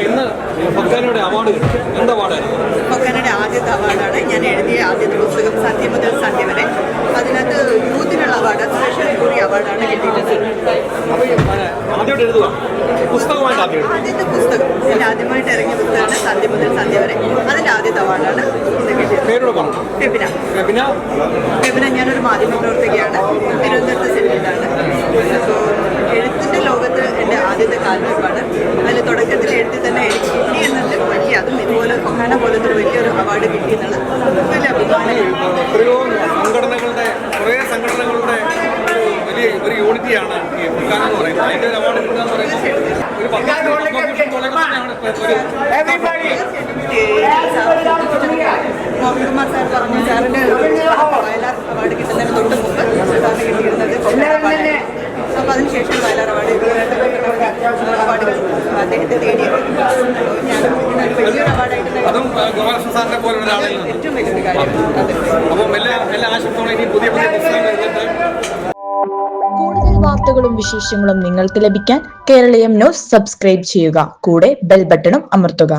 ഇന്ന് ഫൊക്കാനയുടെ അവാർഡ് എന്താ അവാർഡായിരുന്നു? ഫൊക്കാനയുടെ ആദ്യത്തെ അവാർഡാണ്. ഞാൻ എഴുതിയ ആദ്യത്തെ പുസ്തകം സന്ധ്യ മുതൽ സന്ധ്യ വരെ. അതിനകത്ത് യൂത്തിനുള്ള അവാർഡ്, സ്പെഷ്യൽ ജൂറി അവാർഡാണ് കിട്ടിയിട്ടുള്ളത്. ആദ്യമായിട്ട് എഴുതുക പുസ്തകമായിട്ട് ആദ്യത്തെ പുസ്തകം ഞാൻ ആദ്യമായിട്ട് ഇറങ്ങിയ പുസ്തകമാണ് സന്ധ്യ മുതൽ സന്ധ്യ വരെ. അതിൻ്റെ ആദ്യത്തെ അവാർഡാണ് കിട്ടിയത്. ഫെബിന. ഞാനൊരു മാധ്യമ പ്രവർത്തകയാണ്. തിരുവനന്തപുരത്ത് സെറ്റിൽഡാണ്. അപ്പോൾ എഴുത്തിൻ്റെ ലോകത്ത് എൻ്റെ ആദ്യത്തെ കാൽവെപ്പാണ്. അതിൽ തുടക്കത്തിൽ എഴുതി തന്നെ എനിക്ക് കിട്ടി എന്നുള്ളത് വലിയ, അതും ഇതുപോലെ ഫൊക്കാന പോലത്തെ ഒരു വലിയൊരു അവാർഡ് കിട്ടി എന്നുള്ളത് വലിയ അഭിമാനം. കുറേ സംഘടനകളുടെ ഒരു യൂണിറ്റിയാണ് ഈ ഫൊക്കാന എന്ന് പറയുന്നത്. അതിൻ്റെ ഒരു അവാർഡ് കിട്ടുക എന്ന് പറയുന്നത് മോഹൻകുമാർ സാർ പറഞ്ഞു, സാറിൻ്റെ വയലാർ അവാർഡ് കിട്ടുന്നതിന് തൊട്ട് മുമ്പ് സാറിന് കിട്ടിയിരുന്നത് ഫൊക്കാന അവാർഡ്. അപ്പോൾ അതിനുശേഷം വയലാർ അവാർഡ് അവാർഡുകൾ അദ്ദേഹത്തെ തേടിയത്. ഞാൻ വലിയൊരു അവാർഡായിട്ട് ഏറ്റവും വലിയൊരു കാര്യം. കൂടുതൽ വാർത്തകളും വിശേഷങ്ങളും നിങ്ങൾക്ക് ലഭിക്കാൻ കേരളീയം ന്യൂസ് സബ്സ്ക്രൈബ് ചെയ്യുക. കൂടെ ബെൽ ബട്ടണും അമർത്തുക.